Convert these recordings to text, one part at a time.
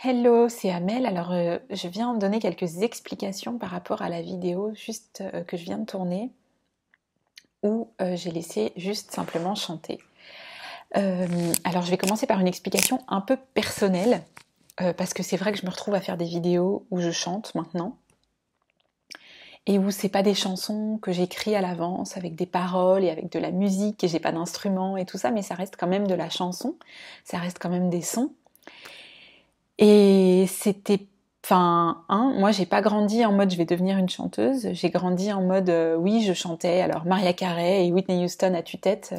Hello, c'est Amel. Alors, je viens de donner quelques explications par rapport à la vidéo juste que je viens de tourner où j'ai laissé juste simplement chanter. Alors, je vais commencer par une explication un peu personnelle parce que c'est vrai que je me retrouve à faire des vidéos où je chante maintenant et où c'est pas des chansons que j'écris à l'avance avec des paroles et avec de la musique et j'ai pas d'instrument et tout ça, mais ça reste quand même de la chanson, ça reste quand même des sons. Et c'était, moi j'ai pas grandi en mode je vais devenir une chanteuse, j'ai grandi en mode oui je chantais, alors Mariah Carey et Whitney Houston à tue-tête,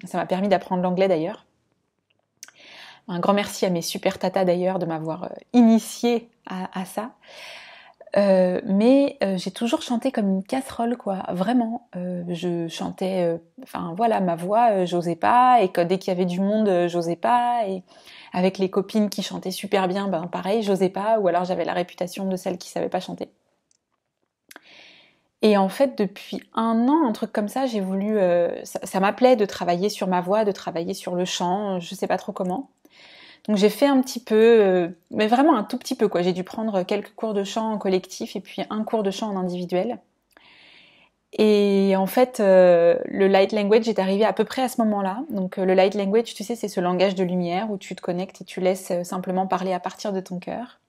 ça m'a permis d'apprendre l'anglais d'ailleurs. Un grand merci à mes super tatas d'ailleurs de m'avoir initiée à ça. Mais j'ai toujours chanté comme une casserole quoi, vraiment. Je chantais, voilà, ma voix, j'osais pas, et que dès qu'il y avait du monde, j'osais pas, et avec les copines qui chantaient super bien, ben pareil, j'osais pas, ou alors j'avais la réputation de celle qui savait pas chanter. Et en fait, depuis un an, un truc comme ça, j'ai voulu, ça m'appelait de travailler sur ma voix, de travailler sur le chant, je sais pas trop comment. Donc j'ai fait un petit peu, mais vraiment un tout petit peu quoi. J'ai dû prendre quelques cours de chant en collectif et puis un cours de chant en individuel. Et en fait, le light language est arrivé à peu près à ce moment-là. Donc le light language, tu sais, c'est ce langage de lumière où tu te connectes et tu laisses simplement parler à partir de ton cœur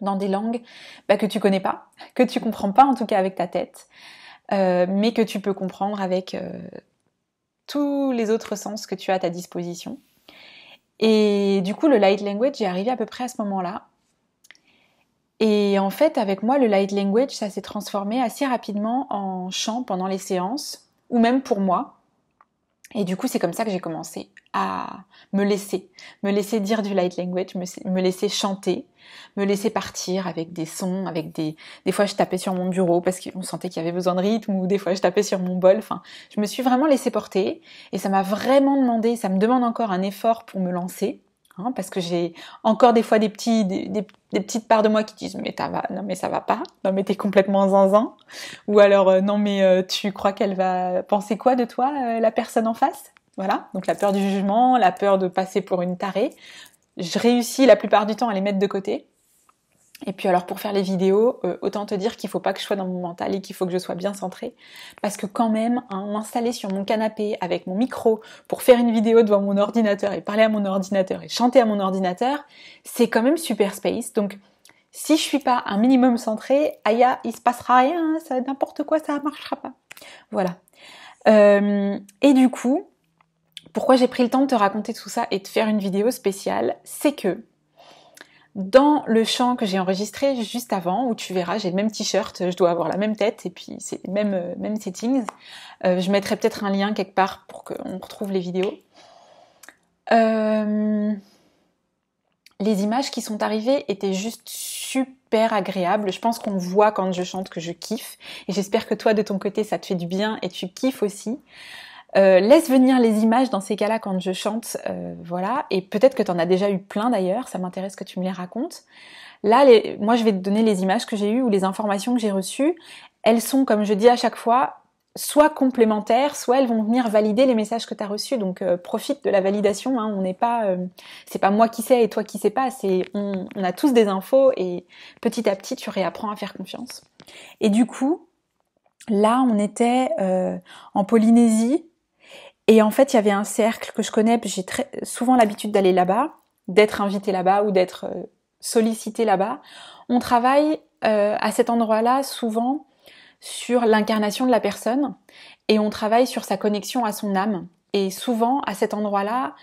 dans des langues que tu connais pas, que tu comprends pas en tout cas avec ta tête, mais que tu peux comprendre avec tous les autres sens que tu as à ta disposition. Et du coup, le light language est arrivé à peu près à ce moment-là. Et en fait, avec moi, le light language, ça s'est transformé assez rapidement en chant pendant les séances, ou même pour moi. Et du coup, c'est comme ça que j'ai commencé à me laisser dire du light language, me laisser chanter, me laisser partir avec des sons, avec des fois je tapais sur mon bureau parce qu'on sentait qu'il y avait besoin de rythme, ou des fois je tapais sur mon bol. Enfin, je me suis vraiment laissée porter, et ça m'a vraiment demandé, ça me demande encore un effort pour me lancer. Parce que j'ai encore des fois des petites parts de moi qui disent non mais ça va pas, non mais t'es complètement zinzin, ou alors non mais tu crois qu'elle va penser quoi de toi, la personne en face. Voilà, donc la peur du jugement, la peur de passer pour une tarée. Je réussis la plupart du temps à les mettre de côté. Et puis alors pour faire les vidéos, autant te dire qu'il faut pas que je sois dans mon mental et qu'il faut que je sois bien centrée. Parce que quand même, m'installer sur mon canapé avec mon micro pour faire une vidéo devant mon ordinateur et parler à mon ordinateur et chanter à mon ordinateur, c'est quand même super space. Donc si je suis pas un minimum centrée, aïe, il se passera rien, ça n'importe quoi, ça marchera pas. Voilà. Et du coup, pourquoi j'ai pris le temps de te raconter tout ça et de faire une vidéo spéciale, c'est que dans le chant que j'ai enregistré juste avant, où tu verras, j'ai le même t-shirt, je dois avoir la même tête, et puis c'est les mêmes settings. Je mettrai peut-être un lien quelque part pour qu'on retrouve les vidéos. Les images qui sont arrivées étaient juste super agréables. Je pense qu'on voit quand je chante que je kiffe. Et j'espère que toi, de ton côté, ça te fait du bien et tu kiffes aussi. Laisse venir les images dans ces cas-là quand je chante, voilà. Et peut-être que tu en as déjà eu plein d'ailleurs, ça m'intéresse que tu me les racontes. Là, moi je vais te donner les images que j'ai eues ou les informations que j'ai reçues. Elles sont, comme je dis à chaque fois, soit complémentaires, soit elles vont venir valider les messages que tu as reçus. Donc profite de la validation, on n'est pas, c'est pas moi qui sais et toi qui sais pas, on a tous des infos, et petit à petit tu réapprends à faire confiance. Et du coup, là on était en Polynésie. Et en fait, il y avait un cercle que je connais, j'ai souvent l'habitude d'aller là-bas, d'être invitée là-bas ou d'être sollicitée là-bas. On travaille à cet endroit-là souvent sur l'incarnation de la personne, et on travaille sur sa connexion à son âme. Et souvent, à cet endroit-là,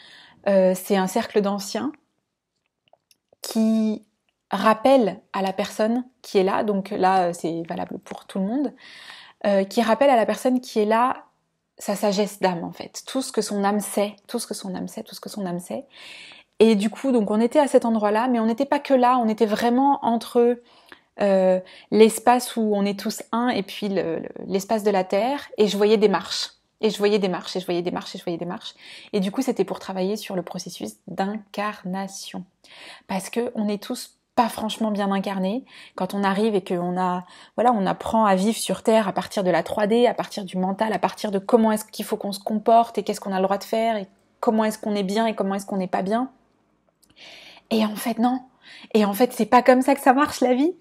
c'est un cercle d'anciens qui rappelle à la personne qui est là, donc là c'est valable pour tout le monde, qui rappelle à la personne qui est là sa sagesse d'âme en fait, tout ce que son âme sait, tout ce que son âme sait, tout ce que son âme sait. Et du coup, donc on était à cet endroit-là, mais on n'était pas que là, on était vraiment entre l'espace où on est tous un et puis l'espace de la Terre, et je voyais des marches. Et je voyais des marches, et je voyais des marches, et je voyais des marches. Et du coup, c'était pour travailler sur le processus d'incarnation. Parce que on est tous pas franchement bien incarnés quand on arrive et qu'on on apprend à vivre sur Terre à partir de la 3D, à partir du mental, à partir de comment est-ce qu'il faut qu'on se comporte et qu'est-ce qu'on a le droit de faire et comment est-ce qu'on est bien et comment est-ce qu'on n'est pas bien. Et en fait, non. Et en fait, c'est pas comme ça que ça marche la vie.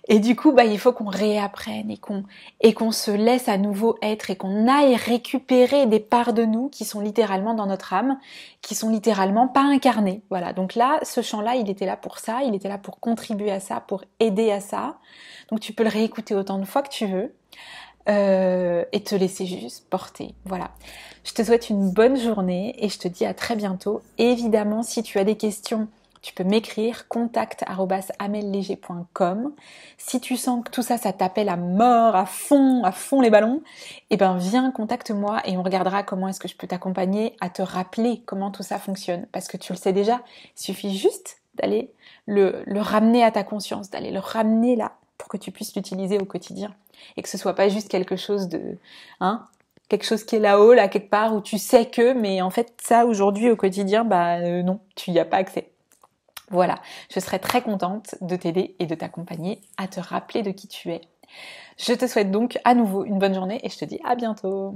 Et du coup, il faut qu'on réapprenne et qu'on se laisse à nouveau être et qu'on aille récupérer des parts de nous qui sont littéralement dans notre âme, qui sont littéralement pas incarnées. Voilà. Donc là, ce chant-là, il était là pour ça, il était là pour contribuer à ça, pour aider à ça. Donc tu peux le réécouter autant de fois que tu veux. Et te laisser juste porter. Voilà. Je te souhaite une bonne journée et je te dis à très bientôt. Évidemment, si tu as des questions, tu peux m'écrire contact@amelleger.com. Si tu sens que tout ça, ça t'appelle à mort, à fond les ballons, viens, contacte-moi et on regardera comment est-ce que je peux t'accompagner à te rappeler comment tout ça fonctionne. Parce que tu le sais déjà, il suffit juste d'aller le ramener à ta conscience, d'aller le ramener là pour que tu puisses l'utiliser au quotidien. Et que ce soit pas juste quelque chose quelque chose qui est là-haut, là, quelque part, où tu sais que, mais en fait, ça, aujourd'hui, au quotidien, non, tu n'y as pas accès. Voilà. Je serais très contente de t'aider et de t'accompagner à te rappeler de qui tu es. Je te souhaite donc à nouveau une bonne journée et je te dis à bientôt.